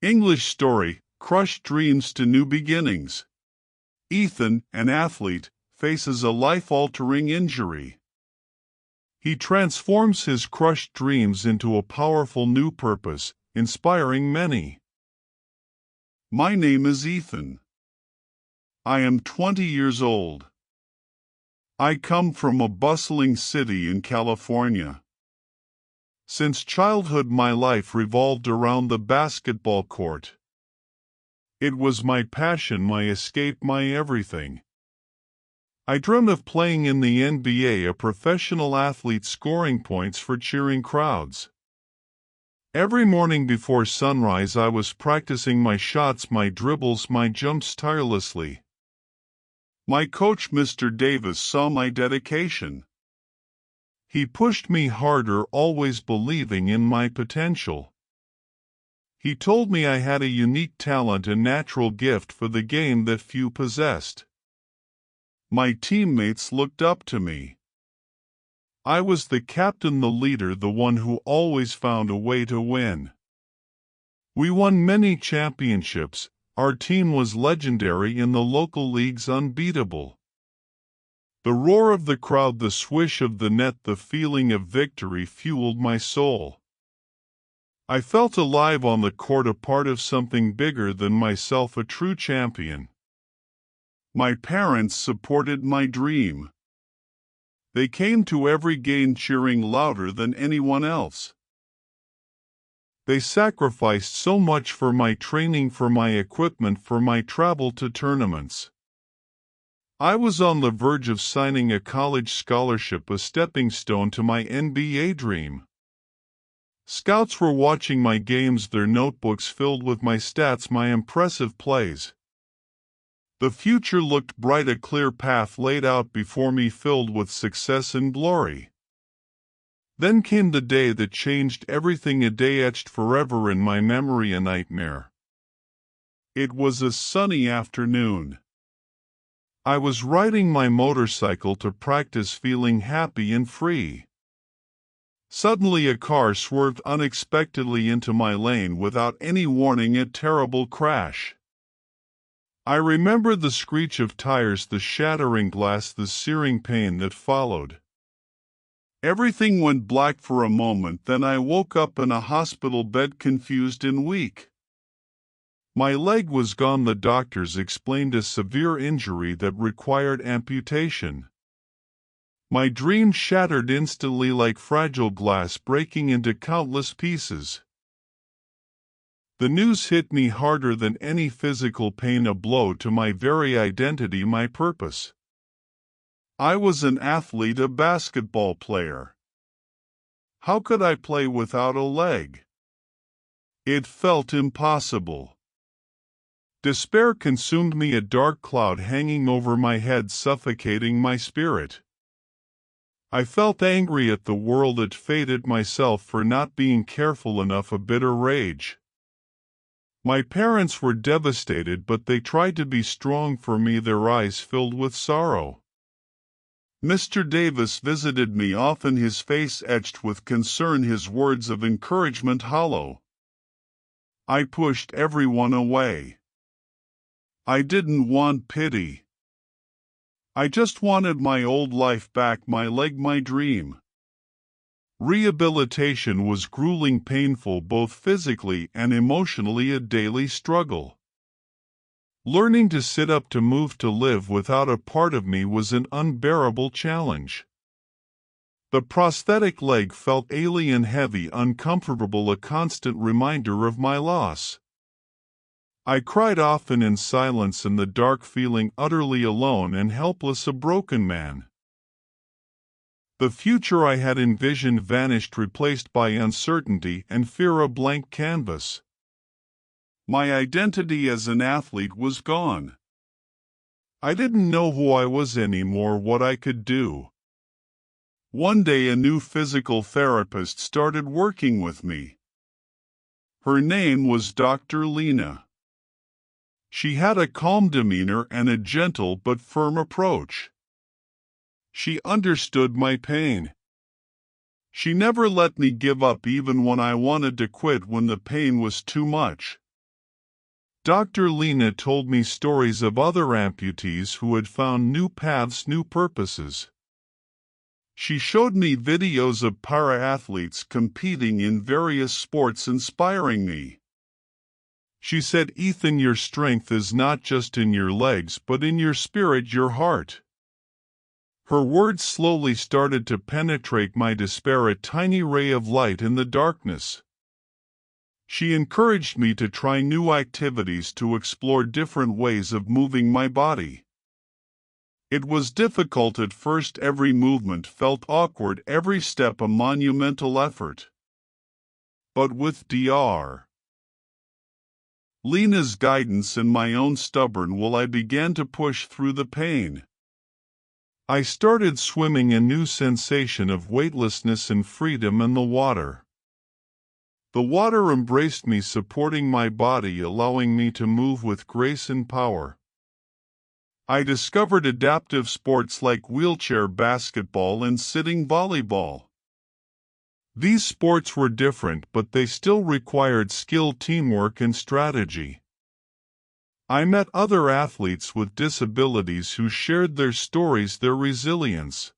English story, Crushed Dreams to New Beginnings. Ethan, an athlete, faces a life-altering injury. He transforms his crushed dreams into a powerful new purpose, inspiring many. My name is Ethan. I am 20 years old. I come from a bustling city in California. Since childhood, my life revolved around the basketball court. It was my passion, my escape, my everything. I dreamed of playing in the NBA, a professional athlete scoring points for cheering crowds. Every morning before sunrise, I was practicing my shots, my dribbles, my jumps tirelessly. My coach, Mr. Davis, saw my dedication. He pushed me harder, always believing in my potential. He told me I had a unique talent and natural gift for the game that few possessed. My teammates looked up to me. I was the captain, the leader, the one who always found a way to win. We won many championships. Our team was legendary in the local leagues, unbeatable. The roar of the crowd, the swish of the net, the feeling of victory fueled my soul. I felt alive on the court, a part of something bigger than myself, a true champion. My parents supported my dream. They came to every game cheering louder than anyone else. They sacrificed so much for my training, for my equipment, for my travel to tournaments. I was on the verge of signing a college scholarship, a stepping stone to my NBA dream. Scouts were watching my games, their notebooks filled with my stats, my impressive plays. The future looked bright, a clear path laid out before me, filled with success and glory. Then came the day that changed everything, a day etched forever in my memory, a nightmare. It was a sunny afternoon. I was riding my motorcycle to practice, feeling happy and free. Suddenly a car swerved unexpectedly into my lane without any warning, a terrible crash. I remember the screech of tires, the shattering glass, the searing pain that followed. Everything went black for a moment, then I woke up in a hospital bed, confused and weak. My leg was gone. The doctors explained a severe injury that required amputation. My dream shattered instantly like fragile glass, breaking into countless pieces. The news hit me harder than any physical pain, a blow to my very identity, my purpose. I was an athlete, a basketball player. How could I play without a leg? It felt impossible. Despair consumed me, a dark cloud hanging over my head, suffocating my spirit. I felt angry at the world, at fate, at myself for not being careful enough, a bitter rage. My parents were devastated, but they tried to be strong for me, their eyes filled with sorrow. Mr. Davis visited me often, his face etched with concern, his words of encouragement hollow. I pushed everyone away. I didn't want pity. I just wanted my old life back, my leg, my dream. Rehabilitation was grueling, painful, both physically and emotionally, a daily struggle. Learning to sit up, to move, to live without a part of me was an unbearable challenge. The prosthetic leg felt alien, heavy, uncomfortable, a constant reminder of my loss. I cried often in silence in the dark, feeling utterly alone and helpless, a broken man. The future I had envisioned vanished, replaced by uncertainty and fear, a blank canvas. My identity as an athlete was gone. I didn't know who I was anymore, what I could do. One day a new physical therapist started working with me. Her name was Dr. Lena. She had a calm demeanor and a gentle but firm approach. She understood my pain. She never let me give up, even when I wanted to quit, when the pain was too much. Dr. Lena told me stories of other amputees who had found new paths, new purposes. She showed me videos of para-athletes competing in various sports, inspiring me. She said, "Ethan, your strength is not just in your legs, but in your spirit, your heart." Her words slowly started to penetrate my despair, a tiny ray of light in the darkness. She encouraged me to try new activities, to explore different ways of moving my body. It was difficult at first. Every movement felt awkward, every step a monumental effort. But with Dr. Lena's guidance and my own stubborn will, I began to push through the pain. I started swimming, a new sensation of weightlessness and freedom in the water. The water embraced me, supporting my body, allowing me to move with grace and power. I discovered adaptive sports like wheelchair basketball and sitting volleyball. These sports were different, but they still required skill, teamwork, and strategy. I met other athletes with disabilities who shared their stories, their resilience.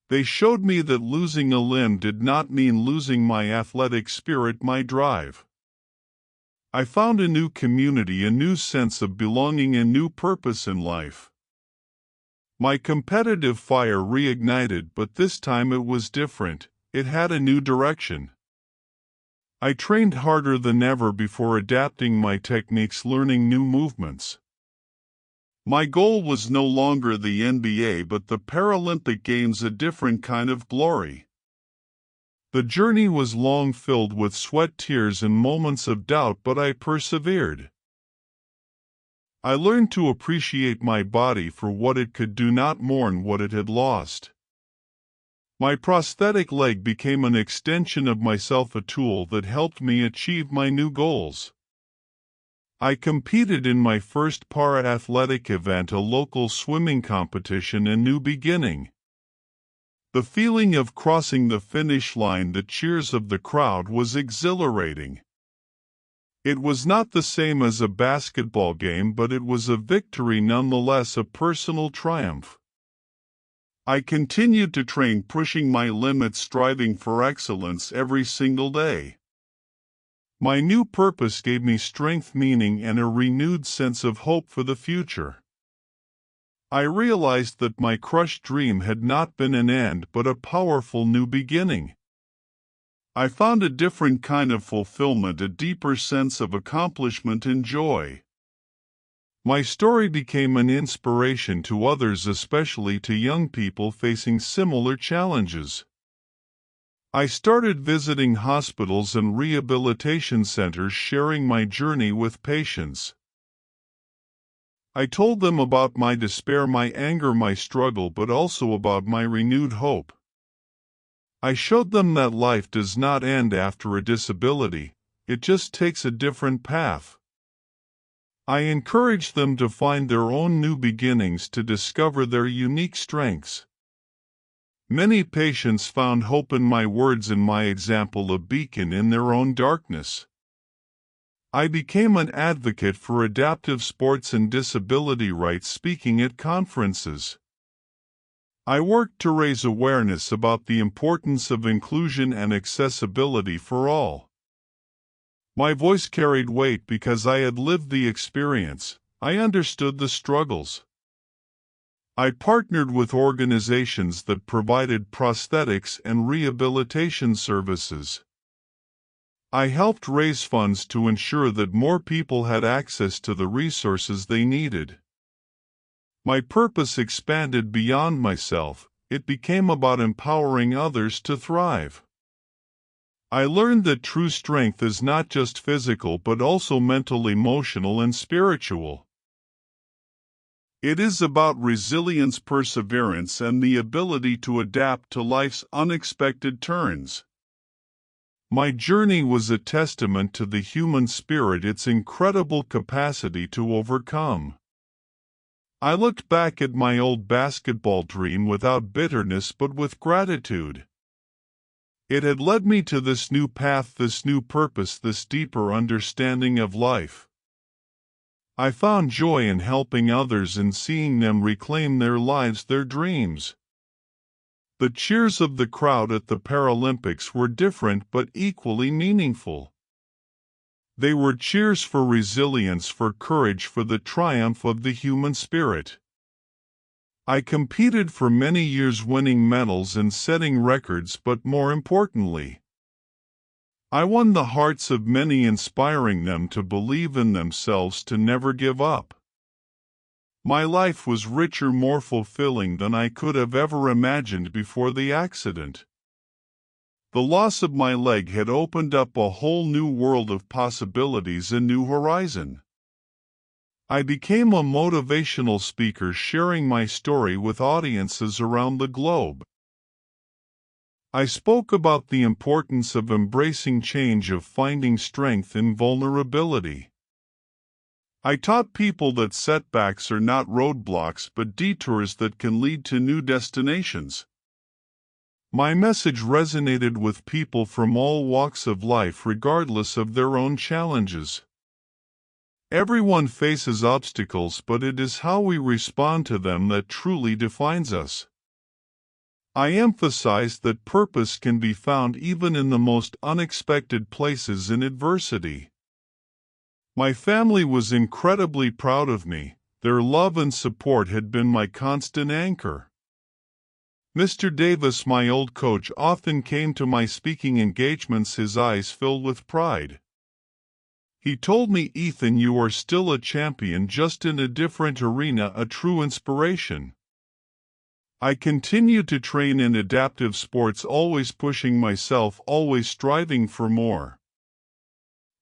They showed me that losing a limb did not mean losing my athletic spirit, my drive. I found a new community, a new sense of belonging, a new purpose in life. My competitive fire reignited, but this time it was different. It had a new direction. I trained harder than ever before, adapting my techniques, learning new movements. My goal was no longer the NBA but the Paralympic Games, a different kind of glory. The journey was long, filled with sweat, tears, and moments of doubt, but I persevered. I learned to appreciate my body for what it could do, not mourn what it had lost. My prosthetic leg became an extension of myself, a tool that helped me achieve my new goals. I competed in my first para-athletic event, a local swimming competition, a new beginning. The feeling of crossing the finish line, the cheers of the crowd, was exhilarating. It was not the same as a basketball game, but it was a victory nonetheless, a personal triumph. I continued to train, pushing my limits, striving for excellence every single day. My new purpose gave me strength, meaning, and a renewed sense of hope for the future. I realized that my crushed dream had not been an end but a powerful new beginning. I found a different kind of fulfillment, a deeper sense of accomplishment and joy. My story became an inspiration to others, especially to young people facing similar challenges. I started visiting hospitals and rehabilitation centers, sharing my journey with patients. I told them about my despair, my anger, my struggle, but also about my renewed hope. I showed them that life does not end after a disability, it just takes a different path. I encouraged them to find their own new beginnings, to discover their unique strengths. Many patients found hope in my words and my example, a beacon in their own darkness. I became an advocate for adaptive sports and disability rights, speaking at conferences. I worked to raise awareness about the importance of inclusion and accessibility for all. My voice carried weight because I had lived the experience. I understood the struggles. I partnered with organizations that provided prosthetics and rehabilitation services. I helped raise funds to ensure that more people had access to the resources they needed. My purpose expanded beyond myself. It became about empowering others to thrive. I learned that true strength is not just physical but also mental, emotional, and spiritual. It is about resilience, perseverance, and the ability to adapt to life's unexpected turns. My journey was a testament to the human spirit, its incredible capacity to overcome. I looked back at my old basketball dream without bitterness but with gratitude. It had led me to this new path, this new purpose, this deeper understanding of life. I found joy in helping others and seeing them reclaim their lives, their dreams. The cheers of the crowd at the Paralympics were different but equally meaningful. They were cheers for resilience, for courage, for the triumph of the human spirit. I competed for many years, winning medals and setting records, but more importantly, I won the hearts of many, inspiring them to believe in themselves, to never give up. My life was richer, more fulfilling than I could have ever imagined before the accident. The loss of my leg had opened up a whole new world of possibilities, a new horizon. I became a motivational speaker, sharing my story with audiences around the globe. I spoke about the importance of embracing change, of finding strength in vulnerability. I taught people that setbacks are not roadblocks but detours that can lead to new destinations. My message resonated with people from all walks of life, regardless of their own challenges. Everyone faces obstacles, but it is how we respond to them that truly defines us. I emphasized that purpose can be found even in the most unexpected places, in adversity. My family was incredibly proud of me. Their love and support had been my constant anchor. Mr. Davis, my old coach, often came to my speaking engagements, his eyes filled with pride. He told me, "Ethan, you are still a champion, just in a different arena, a true inspiration." I continued to train in adaptive sports, always pushing myself, always striving for more.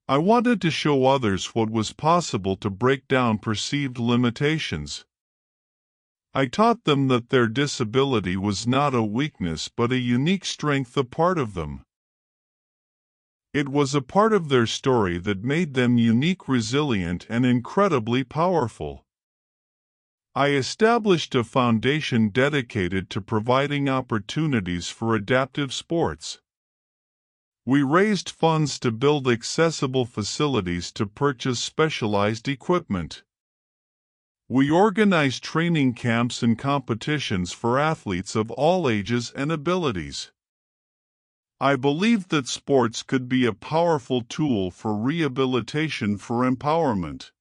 I wanted to show others what was possible, to break down perceived limitations. I taught them that their disability was not a weakness but a unique strength, a part of them. It was a part of their story that made them unique, resilient, and incredibly powerful. I established a foundation dedicated to providing opportunities for adaptive sports. We raised funds to build accessible facilities, to purchase specialized equipment. We organized training camps and competitions for athletes of all ages and abilities. I believed that sports could be a powerful tool for rehabilitation, for empowerment.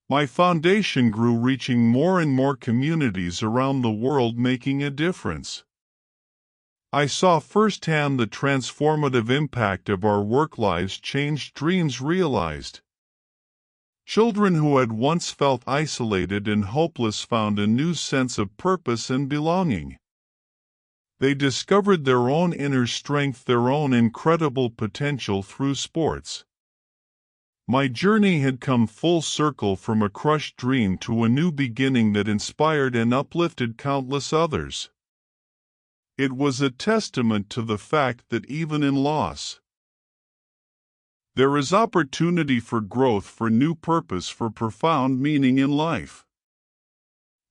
My foundation grew, reaching more and more communities around the world, making a difference. I saw firsthand the transformative impact of our work, lives changed, dreams realized. Children who had once felt isolated and hopeless found a new sense of purpose and belonging. They discovered their own inner strength, their own incredible potential through sports. My journey had come full circle, from a crushed dream to a new beginning that inspired and uplifted countless others. It was a testament to the fact that even in loss, there is opportunity for growth, for new purpose, for profound meaning in life.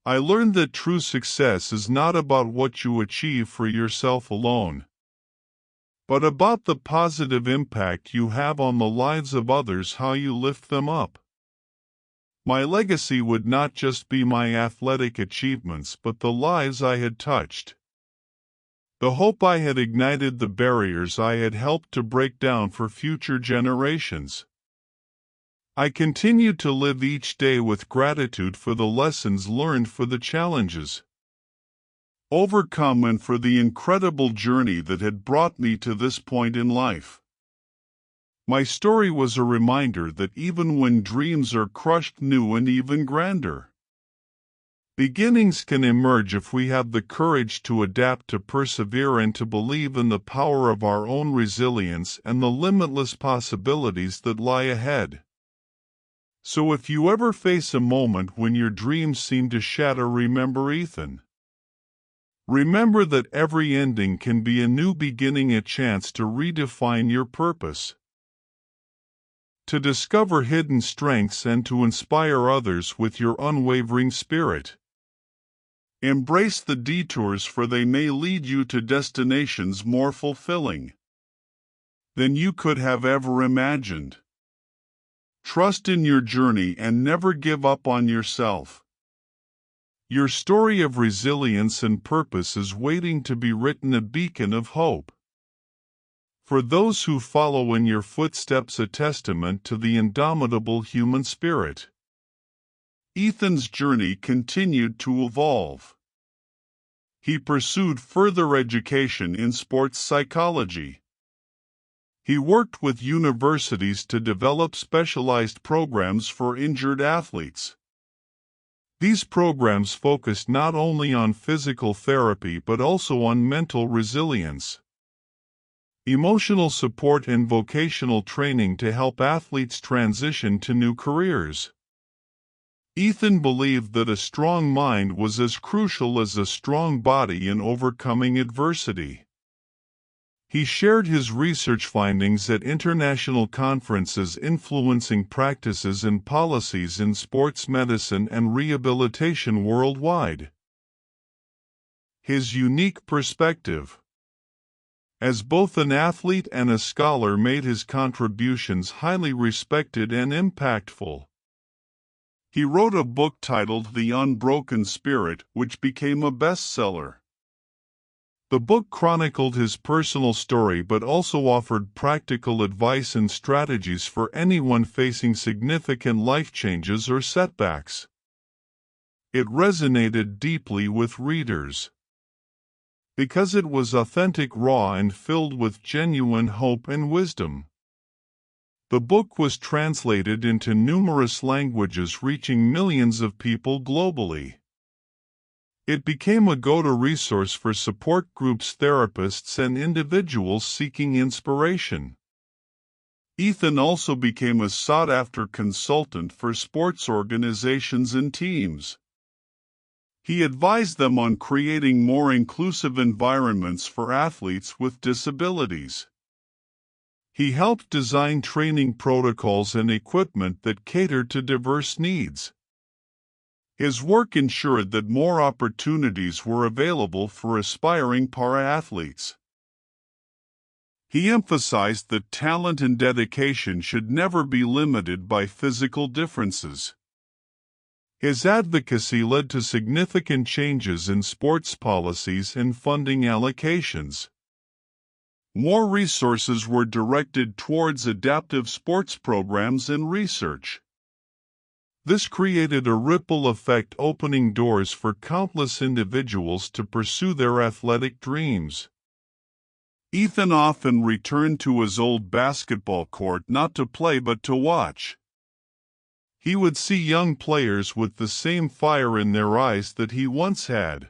I learned that true success is not about what you achieve for yourself alone, but about the positive impact you have on the lives of others, how you lift them up. My legacy would not just be my athletic achievements, but the lives I had touched. The hope I had ignited, the barriers I had helped to break down for future generations. I continued to live each day with gratitude for the lessons learned, for the challenges overcome, and for the incredible journey that had brought me to this point in life. My story was a reminder that even when dreams are crushed, new and even grander beginnings can emerge if we have the courage to adapt, to persevere, and to believe in the power of our own resilience and the limitless possibilities that lie ahead. So if you ever face a moment when your dreams seem to shatter, remember Ethan. Remember that every ending can be a new beginning, a chance to redefine your purpose, to discover hidden strengths, and to inspire others with your unwavering spirit. Embrace the detours, for they may lead you to destinations more fulfilling than you could have ever imagined. Trust in your journey and never give up on yourself. Your story of resilience and purpose is waiting to be written, a beacon of hope for those who follow in your footsteps, a testament to the indomitable human spirit. Ethan's journey continued to evolve. He pursued further education in sports psychology. He worked with universities to develop specialized programs for injured athletes. These programs focused not only on physical therapy but also on mental resilience, emotional support, and vocational training to help athletes transition to new careers. Ethan believed that a strong mind was as crucial as a strong body in overcoming adversity. He shared his research findings at international conferences, influencing practices and policies in sports medicine and rehabilitation worldwide. His unique perspective as both an athlete and a scholar made his contributions highly respected and impactful. He wrote a book titled The Unbroken Spirit, which became a bestseller. The book chronicled his personal story but also offered practical advice and strategies for anyone facing significant life changes or setbacks. It resonated deeply with readers because it was authentic, raw, and filled with genuine hope and wisdom. The book was translated into numerous languages, reaching millions of people globally. It became a go-to resource for support groups, therapists, and individuals seeking inspiration. Ethan also became a sought-after consultant for sports organizations and teams. He advised them on creating more inclusive environments for athletes with disabilities. He helped design training protocols and equipment that catered to diverse needs. His work ensured that more opportunities were available for aspiring para-athletes. He emphasized that talent and dedication should never be limited by physical differences. His advocacy led to significant changes in sports policies and funding allocations. More resources were directed towards adaptive sports programs and research. This created a ripple effect, opening doors for countless individuals to pursue their athletic dreams. Ethan often returned to his old basketball court not to play but to watch. He would see young players with the same fire in their eyes that he once had.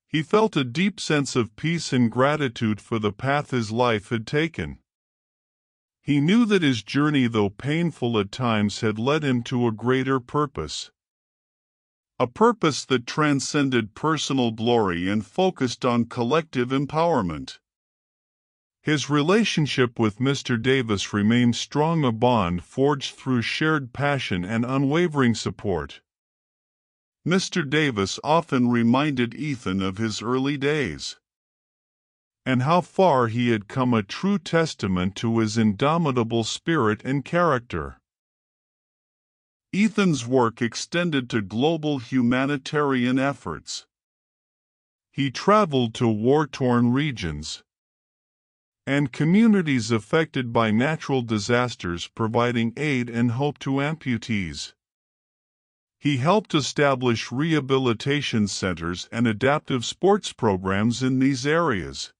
He felt a deep sense of peace and gratitude for the path his life had taken. He knew that his journey, though painful at times, had led him to a greater purpose. A purpose that transcended personal glory and focused on collective empowerment. His relationship with Mr. Davis remained strong, a bond forged through shared passion and unwavering support. Mr. Davis often reminded Ethan of his early days and how far he had come, a true testament to his indomitable spirit and character. Ethan's work extended to global humanitarian efforts. He traveled to war-torn regions and communities affected by natural disasters, providing aid and hope to amputees. He helped establish rehabilitation centers and adaptive sports programs in these areas.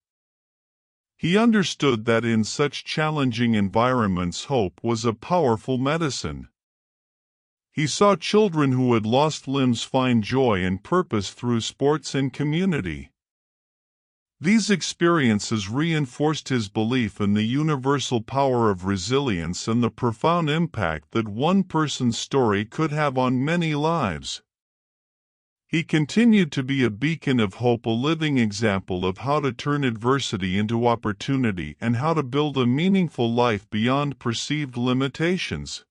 He understood that in such challenging environments, hope was a powerful medicine. He saw children who had lost limbs find joy and purpose through sports and community. These experiences reinforced his belief in the universal power of resilience and the profound impact that one person's story could have on many lives. He continued to be a beacon of hope, a living example of how to turn adversity into opportunity and how to build a meaningful life beyond perceived limitations.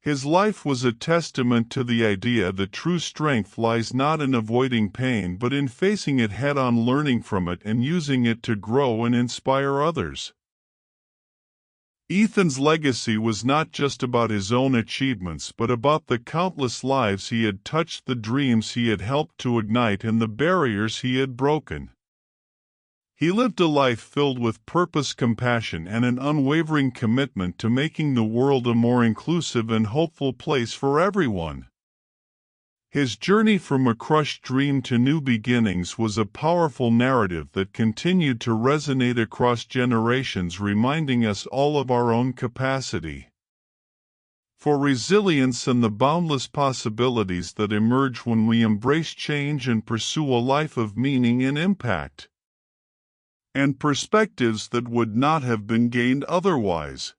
His life was a testament to the idea that true strength lies not in avoiding pain but in facing it head-on, learning from it, and using it to grow and inspire others. Ethan's legacy was not just about his own achievements but about the countless lives he had touched, the dreams he had helped to ignite, and the barriers he had broken. He lived a life filled with purpose, compassion, and an unwavering commitment to making the world a more inclusive and hopeful place for everyone. His journey from a crushed dream to new beginnings was a powerful narrative that continued to resonate across generations, reminding us all of our own capacity for resilience and the boundless possibilities that emerge when we embrace change and pursue a life of meaning and impact, and perspectives that would not have been gained otherwise.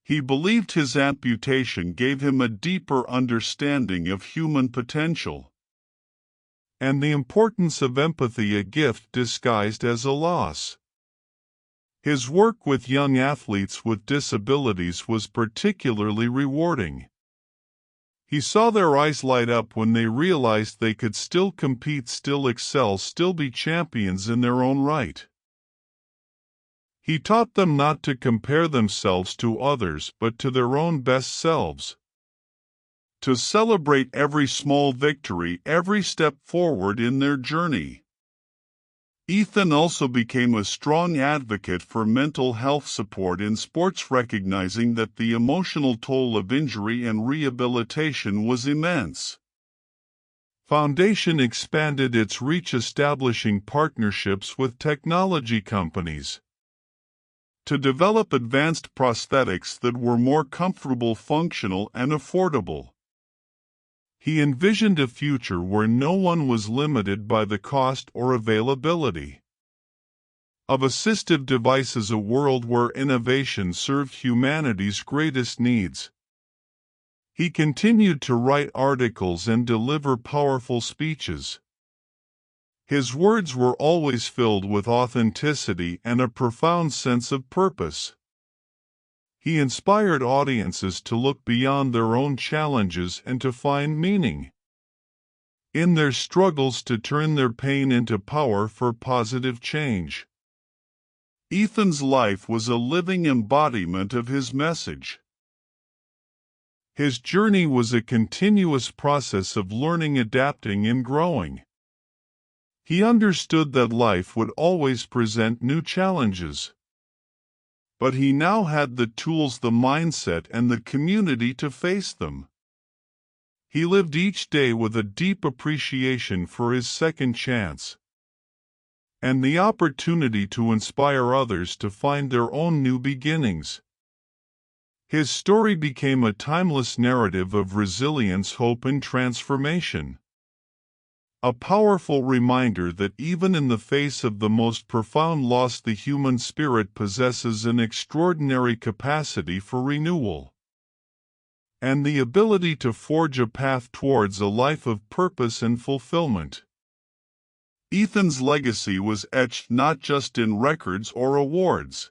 He believed his amputation gave him a deeper understanding of human potential and the importance of empathy, a gift disguised as a loss. His work with young athletes with disabilities was particularly rewarding. He saw their eyes light up when they realized they could still compete, still excel, still be champions in their own right. He taught them not to compare themselves to others but to their own best selves, to celebrate every small victory, every step forward in their journey. Ethan also became a strong advocate for mental health support in sports, recognizing that the emotional toll of injury and rehabilitation was immense. Foundation expanded its reach, establishing partnerships with technology companies to develop advanced prosthetics that were more comfortable, functional, and affordable. He envisioned a future where no one was limited by the cost or availability of assistive devices, a world where innovation served humanity's greatest needs. He continued to write articles and deliver powerful speeches. His words were always filled with authenticity and a profound sense of purpose. He inspired audiences to look beyond their own challenges and to find meaning in their struggles, to turn their pain into power for positive change. Ethan's life was a living embodiment of his message. His journey was a continuous process of learning, adapting, and growing. He understood that life would always present new challenges, but he now had the tools, the mindset, and the community to face them. He lived each day with a deep appreciation for his second chance and the opportunity to inspire others to find their own new beginnings. His story became a timeless narrative of resilience, hope, and transformation. A powerful reminder that even in the face of the most profound loss, the human spirit possesses an extraordinary capacity for renewal and the ability to forge a path towards a life of purpose and fulfillment. Ethan's legacy was etched not just in records or awards,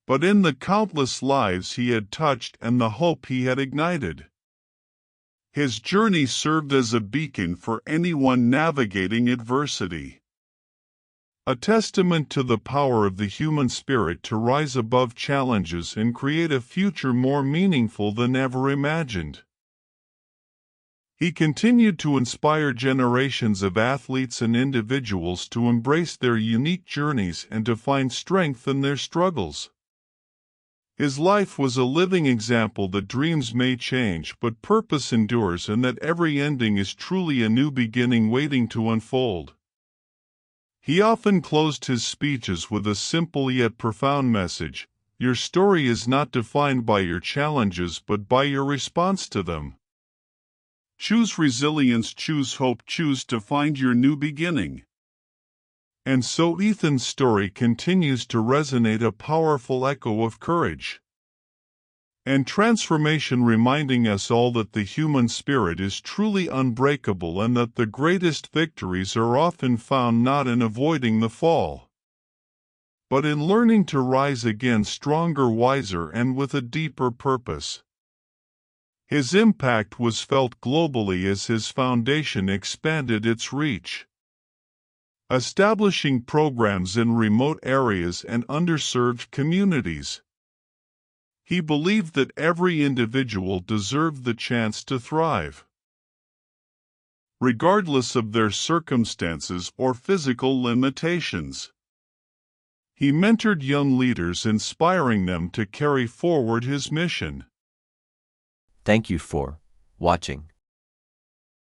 but in the countless lives he had touched and the hope he had ignited. His journey served as a beacon for anyone navigating adversity, a testament to the power of the human spirit to rise above challenges and create a future more meaningful than ever imagined. He continued to inspire generations of athletes and individuals to embrace their unique journeys and to find strength in their struggles. His life was a living example that dreams may change but purpose endures, and that every ending is truly a new beginning waiting to unfold. He often closed his speeches with a simple yet profound message: your story is not defined by your challenges but by your response to them. Choose resilience, choose hope, choose to find your new beginning. And so Ethan's story continues to resonate, a powerful echo of courage and transformation, reminding us all that the human spirit is truly unbreakable and that the greatest victories are often found not in avoiding the fall, but in learning to rise again stronger, wiser, and with a deeper purpose. His impact was felt globally as his foundation expanded its reach, establishing programs in remote areas and underserved communities. He believed that every individual deserved the chance to thrive, regardless of their circumstances or physical limitations. He mentored young leaders, inspiring them to carry forward his mission. Thank you for watching.